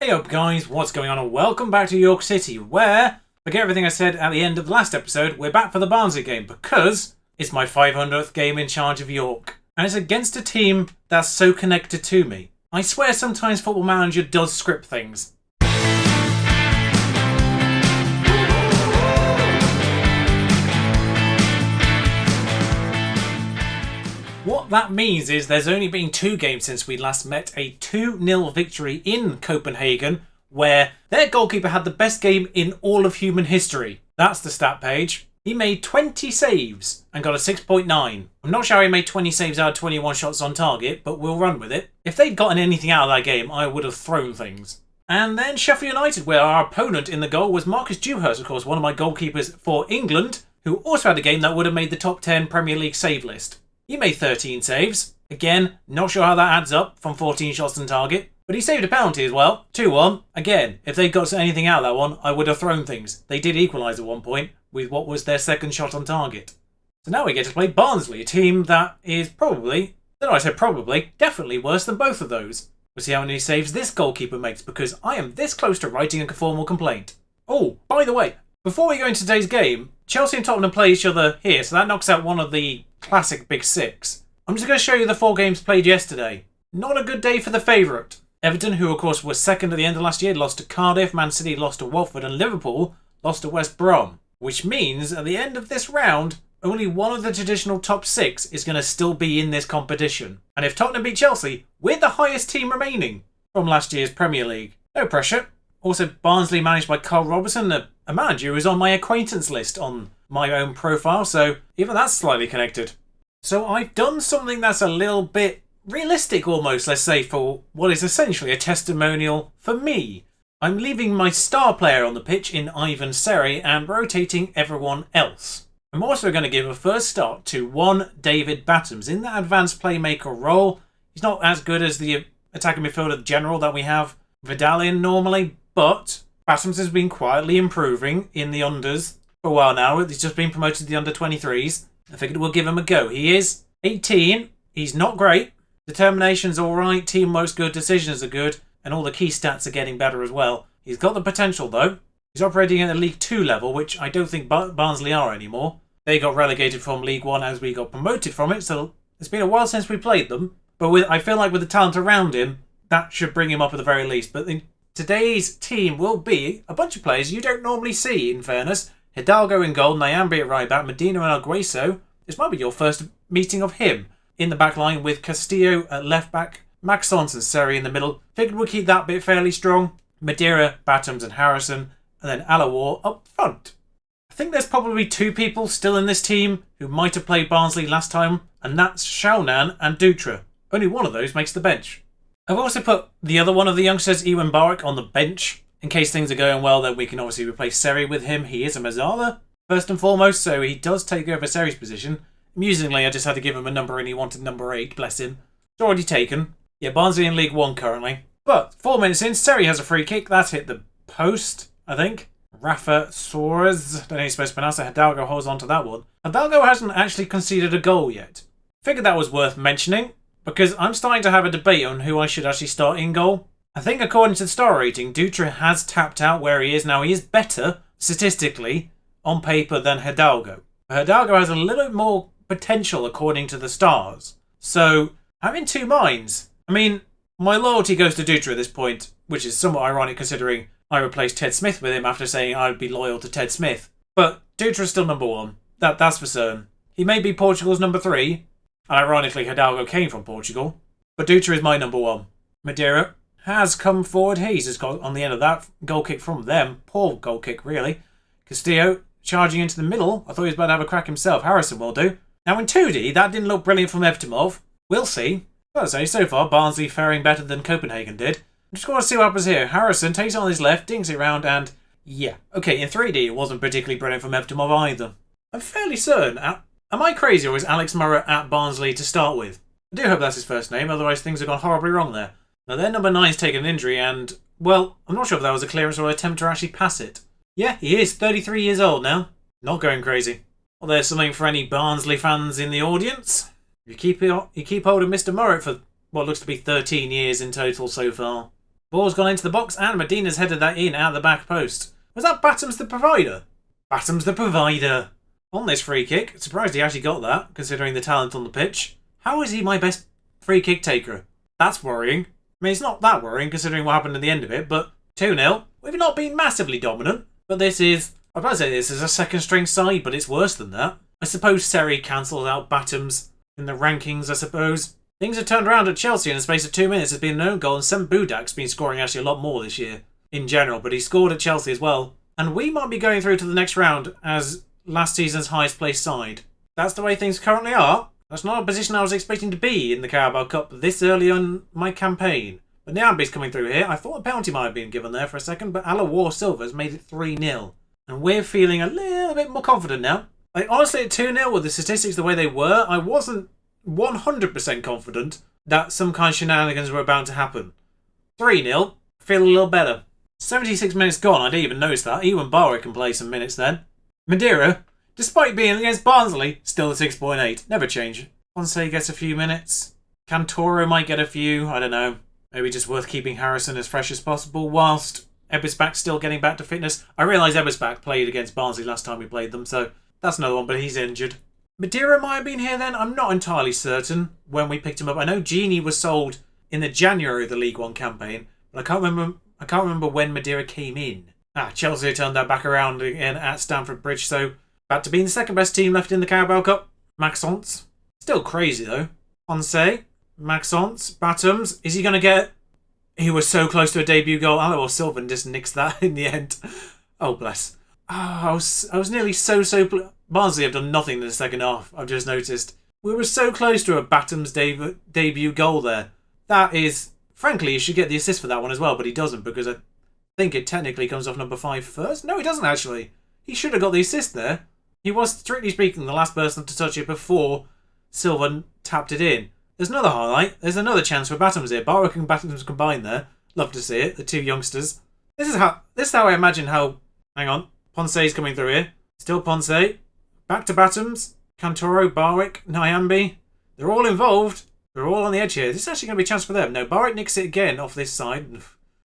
Hey up guys, what's going on and welcome back to York City where, forget everything I said at the end of the last episode, we're back for the Barnsley game because it's my 500th game in charge of York. And it's against a team that's so connected to me. I swear sometimes Football Manager does script things. What that means is there's only been 2 games since we last met, a 2-0 victory in Copenhagen, where their goalkeeper had the best game in all of human history. That's the stat page. He made 20 saves and got a 6.9. I'm not sure how he made 20 saves out of 21 shots on target, but we'll run with it. If they'd gotten anything out of that game, I would have thrown things. And then Sheffield United, where our opponent in the goal was Marcus Dewhurst, of course, one of my goalkeepers for England, who also had a game that would have made the top 10 Premier League save list. He made 13 saves. Again, not sure how that adds up from 14 shots on target. But he saved a penalty as well. 2-1. Again, if they got anything out of that one, I would have thrown things. They did equalise at one point with what was their second shot on target. So now we get to play Barnsley, a team that is probably, definitely worse than both of those. We'll see how many saves this goalkeeper makes because I am this close to writing a formal complaint. Oh, by the way, before we go into today's game, Chelsea and Tottenham play each other here, so that knocks out one of the classic Big Six. I'm just going to show you the 4 games played yesterday. Not a good day for the favourite. Everton, who of course was second at the end of last year, lost to Cardiff, Man City lost to Watford, and Liverpool lost to West Brom. Which means at the end of this round, only one of the traditional top 6 is going to still be in this competition. And if Tottenham beat Chelsea, we're the highest team remaining from last year's Premier League. No pressure. Also, Barnsley managed by Carl Robertson, a manager who's on my acquaintance list on my own profile, so even that's slightly connected. So I've done something that's a little bit realistic almost, let's say, for what is essentially a testimonial for me. I'm leaving my star player on the pitch in Ivan Seri and rotating everyone else. I'm also going to give a first start to one David Battams in that advanced playmaker role. He's not as good as the attacking midfielder general that we have Vidal in normally, but Battams has been quietly improving in the unders for a while now. He's just been promoted to the under-23s. I figured we'll give him a go. He is 18. He's not great. Determination's alright. Teamwork's good. Decisions are good. And all the key stats are getting better as well. He's got the potential though. He's operating at a League 2 level, which I don't think Barnsley are anymore. They got relegated from League 1 as we got promoted from it, so it's been a while since we played them. But I feel like with the talent around him, that should bring him up at the very least. But today's team will be a bunch of players you don't normally see, in fairness. Hidalgo in goal, Nyambi at right back, Medina and Argueso. This might be your first meeting of him. In the back line with Castillo at left back, Maxence and Seri in the middle. Figured we'll keep that bit fairly strong. Madeira, Battams and Harrison, and then Alawar up front. I think there's probably 2 people still in this team who might have played Barnsley last time, and that's Shaunan and Dutra. Only one of those makes the bench. I've also put the other one of the youngsters, Ewan Barak, on the bench. In case things are going well, then we can obviously replace Seri with him. He is a Mazzala, first and foremost, so he does take over Seri's position. Amusingly, I just had to give him a number and he wanted number 8, bless him. It's already taken. Yeah, Barnsley in League 1 currently. But 4 minutes in, Seri has a free kick. That's hit the post, I think. Rafa Suarez, don't know how you're supposed to pronounce it. Hidalgo holds on to that one. Hidalgo hasn't actually conceded a goal yet. Figured that was worth mentioning, because I'm starting to have a debate on who I should actually start in goal. I think according to the star rating, Dutra has tapped out where he is now. He is better, statistically, on paper than Hidalgo. Hidalgo has a little bit more potential according to the stars. So, I'm in 2 minds. I mean, my loyalty goes to Dutra at this point, which is somewhat ironic considering I replaced Ted Smith with him after saying I would be loyal to Ted Smith. But Dutra's still number 1. That's for certain. He may be Portugal's number 3. And ironically, Hidalgo came from Portugal. But Dutra is my number 1. Madeira has come forward. He's just got on the end of that goal kick from them. Poor goal kick, really. Castillo charging into the middle. I thought he was about to have a crack himself. Harrison will do. Now in 2D, that didn't look brilliant from Evtimov. We'll see. I'll say, so far, Barnsley faring better than Copenhagen did. I'm just going to see what happens here. Harrison takes it on his left, dinks it round, and yeah. Okay, in 3D, it wasn't particularly brilliant from Evtimov either. I'm fairly certain. Am I crazy, or is Alex Murrah at Barnsley to start with? I do hope that's his first name, otherwise things have gone horribly wrong there. Now, their number 9's taken an injury, and, well, I'm not sure if that was a clearance or an attempt to actually pass it. Yeah, he is 33 years old now. Not going crazy. Well, there's something for any Barnsley fans in the audience. You keep hold of Mr. Murray for what looks to be 13 years in total so far. Ball's gone into the box and Medina's headed that in out of the back post. Was that Batums the provider? Batums the provider. On this free kick, surprised he actually got that, considering the talent on the pitch. How is he my best free kick taker? That's worrying. I mean, it's not that worrying considering what happened at the end of it, but 2-0. We've not been massively dominant, but this is... I'd about to say this is a second string side, but it's worse than that. I suppose Seri cancels out Batums in the rankings, I suppose. Things have turned around at Chelsea in the space of 2 minutes. There's been an own goal, and Sem Budak's been scoring actually a lot more this year in general, but he scored at Chelsea as well. And we might be going through to the next round as last season's highest placed side. That's the way things currently are. That's not a position I was expecting to be in the Carabao Cup this early on my campaign. But Nyambe's coming through here. I thought a penalty might have been given there for a second, but Alawar Silva's made it 3-0. And we're feeling a little bit more confident now. Like, honestly, at 2-0 with the statistics the way they were, I wasn't 100% confident that some kind of shenanigans were about to happen. 3-0, feel a little better. 76 minutes gone, I didn't even notice that. Even Barwick can play some minutes then. Madeira, despite being against Barnsley, still at 6.8. Never change. Ponce gets a few minutes. Cantoro might get a few, I don't know. Maybe just worth keeping Harrison as fresh as possible whilst Ebersbach's still getting back to fitness. I realise Ebersbach played against Barnsley last time we played them, so that's another one, but he's injured. Madeira might have been here then. I'm not entirely certain when we picked him up. I know Genie was sold in the January of the League One campaign, but I can't remember when Madeira came in. Chelsea turned that back around again at Stamford Bridge, so back to being the second best team left in the Carabao Cup. Maxence. Still crazy though. Ponce. Maxence. Batums. Is he going to get... He was so close to a debut goal. Alawar Silva just nicks that in the end. Oh, bless. I was nearly so... Barnsley have done nothing in the second half, I've just noticed. We were so close to a Batums debut goal there. That is... Frankly, he should get the assist for that one as well, but he doesn't because I think it technically comes off number 5 first. No, he doesn't actually. He should have got the assist there. He was, strictly speaking, the last person to touch it before Silva tapped it in. There's another highlight. There's another chance for Batums here. Barwick and Batums combined there. Love to see it. The two youngsters. This is how I imagine how... Hang on. Ponce's coming through here. Still Ponce. Back to Batums. Cantoro, Barwick, Nyambe. They're all involved. They're all on the edge here. This is actually going to be a chance for them. No, Barwick nicks it again off this side.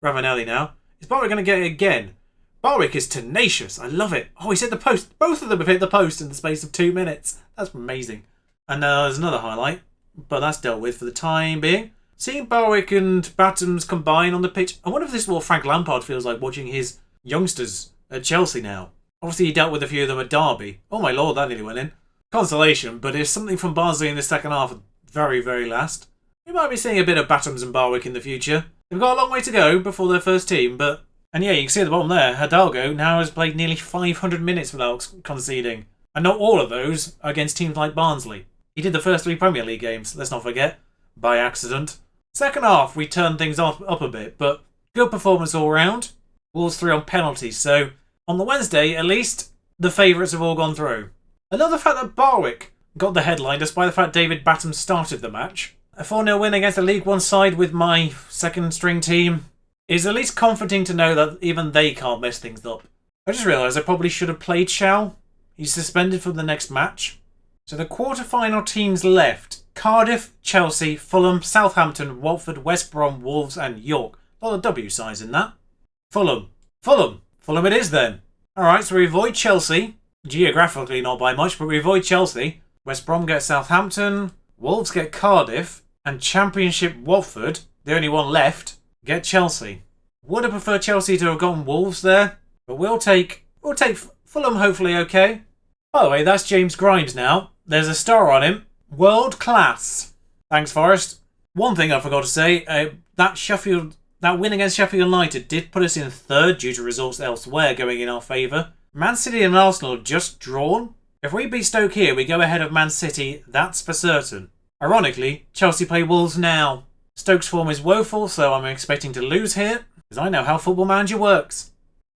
Ravanelli now. Is Barwick going to get it again? Barwick is tenacious. I love it. Oh, he's hit the post. Both of them have hit the post in the space of 2 minutes. That's amazing. And there's another highlight. But that's dealt with for the time being. Seeing Barwick and Batums combine on the pitch. I wonder if this is what Frank Lampard feels like watching his youngsters at Chelsea now. Obviously, he dealt with a few of them at Derby. Oh my lord, that nearly went in. Consolation, but if something from Barnsley in the second half at very, very last. We might be seeing a bit of Batums and Barwick in the future. They've got a long way to go before their first team, but... And yeah, you can see at the bottom there, Hidalgo now has played nearly 500 minutes without conceding. And not all of those against teams like Barnsley. He did the first 3 Premier League games, let's not forget, by accident. Second half, we turned things up a bit, but good performance all round. Wolves 3 on penalties, so on the Wednesday, at least, the favourites have all gone through. Another fact that Barwick got the headline, despite the fact David Batums started the match. A 4-0 win against the League One side with my second string team is at least comforting to know that even they can't mess things up. I just realised I probably should have played Shao. He's suspended for the next match. So the quarter-final teams left. Cardiff, Chelsea, Fulham, Southampton, Watford, West Brom, Wolves and York. A lot of W sides in that. Fulham it is then. Alright, so we avoid Chelsea. Geographically not by much, but we avoid Chelsea. West Brom get Southampton. Wolves get Cardiff. And Championship Watford, the only one left, get Chelsea. Would have preferred Chelsea to have gotten Wolves there. But we'll take Fulham hopefully okay. By the way, that's James Grimes now. There's a star on him. World class. Thanks, Forest. One thing I forgot to say, that win against Sheffield United did put us in third due to results elsewhere going in our favour. Man City and Arsenal have just drawn. If we beat Stoke here, we go ahead of Man City, that's for certain. Ironically, Chelsea play Wolves now. Stoke's form is woeful, so I'm expecting to lose here, because I know how Football Manager works.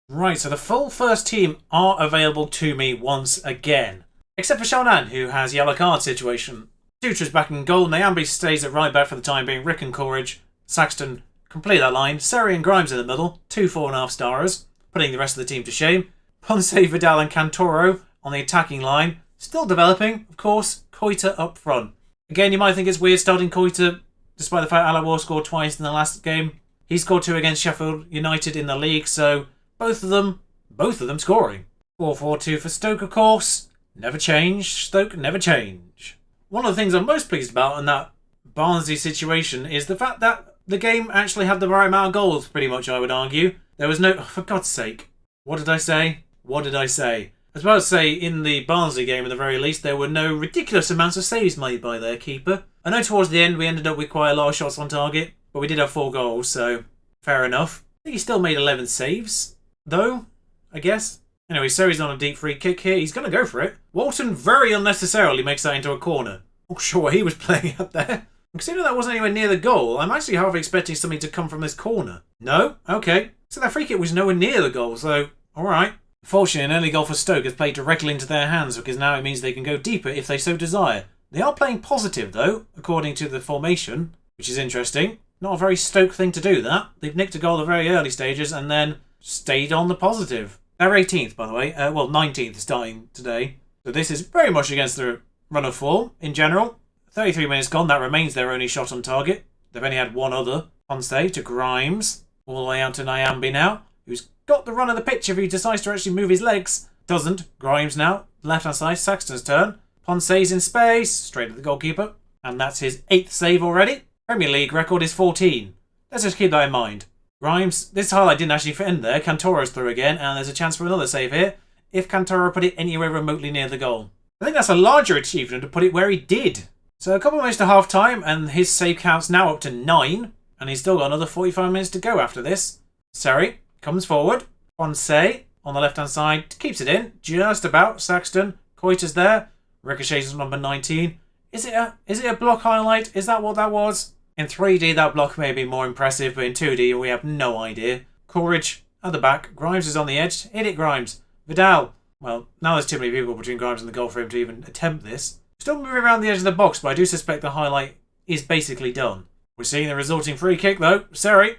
Right, so the full first team are available to me once again. Except for Shonan, who has yellow card situation. Dutra's back in goal, Nyambe stays at right back for the time being, Rick and Courage, Saxton complete that line, Seri and Grimes in the middle, 2 4.5 stars, putting the rest of the team to shame. Ponce, Vidal and Cantoro on the attacking line, still developing, of course, Koita up front. Again, you might think it's weird starting Koita, despite the fact Alawar scored twice in the last game. He scored 2 against Sheffield United in the league, so both of them scoring. 4-4-2 for Stoke, of course. Never change. Stoke never change. One of the things I'm most pleased about in that Barnsley situation is the fact that the game actually had the right amount of goals, pretty much, I would argue. There was no... Oh, for God's sake. What did I say? What did I say? I was about to say, in the Barnsley game at the very least, there were no ridiculous amounts of saves made by their keeper. I know towards the end we ended up with quite a lot of shots on target, but we did have 4 goals, so fair enough. I think he still made 11 saves, though, I guess. Anyway, so he's on a deep free kick here. He's going to go for it. Walton very unnecessarily makes that into a corner. Not sure what he was playing up there. Considering that wasn't anywhere near the goal, I'm actually half expecting something to come from this corner. No? Okay. So that free kick was nowhere near the goal, so alright. Unfortunately, an early goal for Stoke has played directly into their hands because now it means they can go deeper if they so desire. They are playing positive, though, according to the formation, which is interesting. Not a very Stoke thing to do, that. They've nicked a goal at the very early stages and then stayed on the positive. They're 18th, by the way. 19th starting today. So this is very much against the run of form in general. 33 minutes gone. That remains their only shot on target. They've only had one other. Ponce to Grimes. All the way out to Nyambi now, who's got the run of the pitch if he decides to actually move his legs. Doesn't. Grimes now. Left-hand side. Saxton's turn. Ponce's in space. Straight at the goalkeeper. And that's his 8th save already. Premier League record is 14. Let's just keep that in mind. Grimes, this highlight didn't actually fit in there. Cantoro's through again, and there's a chance for another save here if Cantoro put it anywhere remotely near the goal. I think that's a larger achievement to put it where he did. So a couple of minutes to half time, and his save count's now up to 9, and he's still got another 45 minutes to go after this. Seri comes forward. Ponce on the left hand side keeps it in, just about. Saxton, Coita's there. Ricochets on number 19. Is it a block highlight? Is that what that was? In 3D, that block may be more impressive, but in 2D, we have no idea. Courage at the back. Grimes is on the edge. Hit it, Grimes. Vidal. Well, now there's too many people between Grimes and the goal for him to even attempt this. Still moving around the edge of the box, but I do suspect the highlight is basically done. We're seeing the resulting free kick, though. Seri.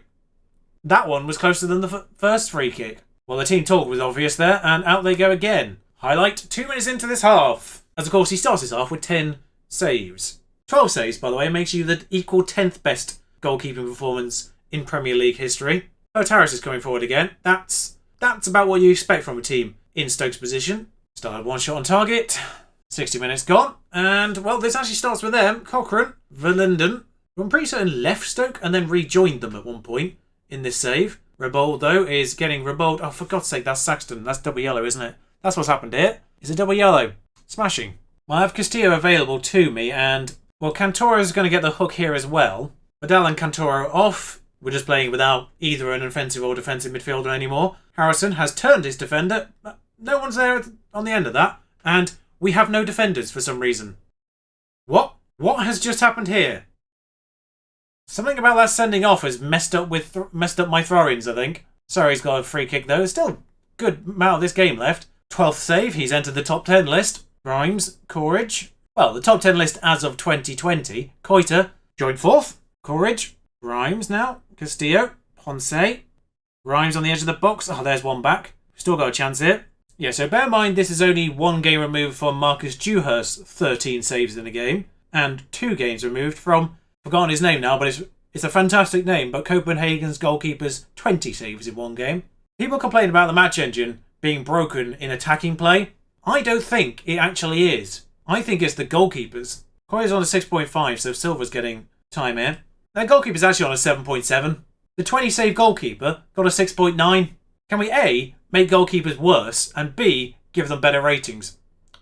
That one was closer than the first free kick. Well, the team talk was obvious there, and out they go again. Highlight 2 minutes into this half. As, of course, he starts his half with 10 saves. 12 saves, by the way, makes you the equal 10th best goalkeeping performance in Premier League history. Harris is coming forward again. That's about what you expect from a team in Stoke's position. Still had 1 shot on target. 60 minutes gone. And, well, this actually starts with them. Cochrane, Verlinden. I'm pretty certain left Stoke and then rejoined them at one point in this save. Rebold, though, is getting Rebold. Oh, for God's sake, that's Saxton. That's double yellow, isn't it? That's what's happened here. It's a double yellow. Smashing. Well, I have Castillo available to me, and... well, Cantoro is going to get the hook here as well. Vidal and Cantoro off. We're just playing without either an offensive or defensive midfielder anymore. Harrison has turned his defender. No one's there on the end of that. And we have no defenders for some reason. What? What has just happened here? Something about that sending off has messed up my throw-ins, I think. Sorry, he's got a free kick though. There's still a good amount of this game left. 12th save. He's entered the top 10 list. Grimes, Courage. Well, the top 10 list as of 2020. Coita joined 4th. Courage. Grimes now. Castillo. Ponce. Grimes on the edge of the box. Oh, there's one back. Still got a chance here. Yeah, so bear in mind this is only 1 game removed from Marcus Dewhurst's 13 saves in a game. And 2 games removed from, forgotten his name now, but it's a fantastic name, but Copenhagen's goalkeeper's 20 saves in 1 game. People complain about the match engine being broken in attacking play. I don't think it actually is. I think it's the goalkeepers. Coy's on a 6.5, so Silva's getting time here. Their goalkeeper's actually on a 7.7. The 20 save goalkeeper got a 6.9. Can we A, make goalkeepers worse, and B, give them better ratings?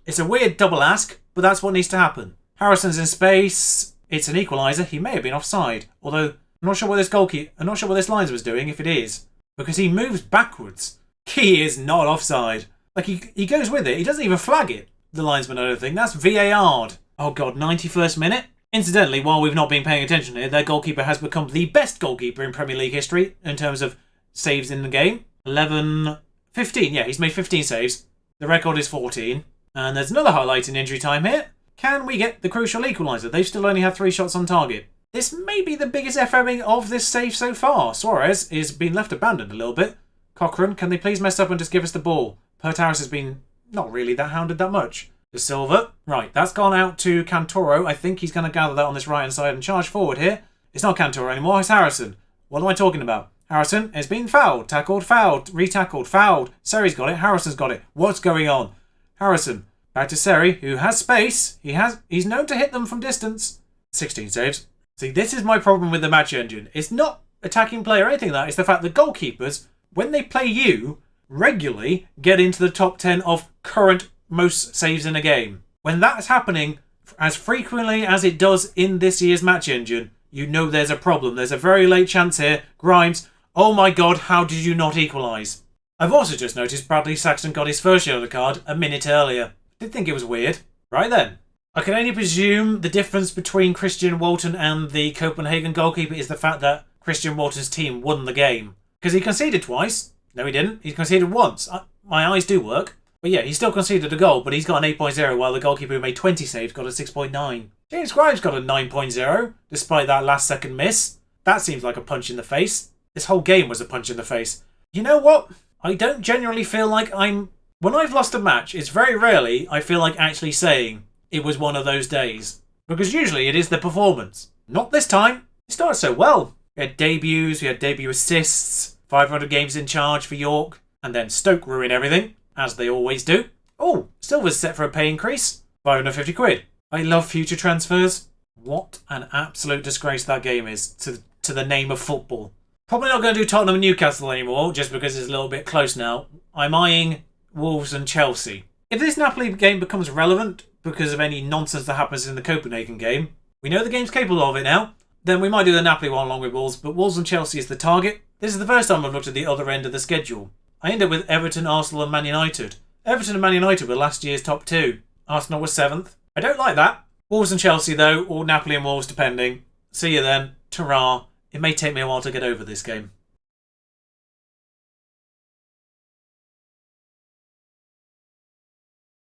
It's a weird double ask, but that's what needs to happen. Harrison's in space. It's an equaliser. He may have been offside, although I'm not sure what this linesman was doing, if it is, because he moves backwards. He is not offside. Like, he goes with it. He doesn't even flag it, the linesman, I don't think. That's VAR'd. Oh, God, 91st minute? Incidentally, while we've not been paying attention here, their goalkeeper has become the best goalkeeper in Premier League history in terms of saves in the game. 15. Yeah, he's made 15 saves. The record is 14. And there's another highlight in injury time here. Can we get the crucial equaliser? They've still only had 3 shots on target. This may be the biggest FMing of this save so far. Suarez is being left abandoned a little bit. Cochrane, can they please mess up and just give us the ball? Harris has been not really that hounded that much. De Silva. Right, that's gone out to Cantoro. I think he's going to gather that on this right-hand side and charge forward here. It's not Cantoro anymore, it's Harrison. What am I talking about? Harrison has been fouled, tackled, fouled, retackled, fouled. Seri's got it, Harrison's got it. What's going on? Harrison, back to Seri, who has space. He's known to hit them from distance. 16 saves. See, this is my problem with the match engine. It's not attacking play or anything like that. It's the fact that goalkeepers, when they play you, regularly get into the top 10 of current most saves in a game. When that's happening as frequently as it does in this year's match engine, you know there's a problem. There's a very late chance here. Grimes, oh my god, how did you not equalise? I've also just noticed Bradley Saxton got his first yellow card a minute earlier. Did think it was weird. Right then. I can only presume the difference between Christian Walton and the Copenhagen goalkeeper is the fact that Christian Walton's team won the game. Because he conceded twice. No, he didn't. He conceded once. My eyes do work. But yeah, he still conceded a goal, but he's got an 8.0, while the goalkeeper who made 20 saves got a 6.9. James Grimes got a 9.0, despite that last second miss. That seems like a punch in the face. This whole game was a punch in the face. You know what? I don't generally feel like when I've lost a match, it's very rarely I feel like actually saying it was one of those days. Because usually it is the performance. Not this time. It started so well. We had debuts, we had debut assists, 500 games in charge for York, and then Stoke ruin everything, as they always do. Oh, Silver's set for a pay increase. 550 quid. I love future transfers. What an absolute disgrace that game is to the name of football. Probably not going to do Tottenham and Newcastle anymore, just because it's a little bit close now. I'm eyeing Wolves and Chelsea. If this Napoli game becomes relevant because of any nonsense that happens in the Copenhagen game, we know the game's capable of it now, then we might do the Napoli one along with Wolves, but Wolves and Chelsea is the target. This is the first time I've looked at the other end of the schedule. I end up with Everton, Arsenal and Man United. Everton and Man United were last year's top two. Arsenal was 7th. I don't like that. Wolves and Chelsea though, or Napoli and Wolves depending. See you then. Ta-ra. It may take me a while to get over this game.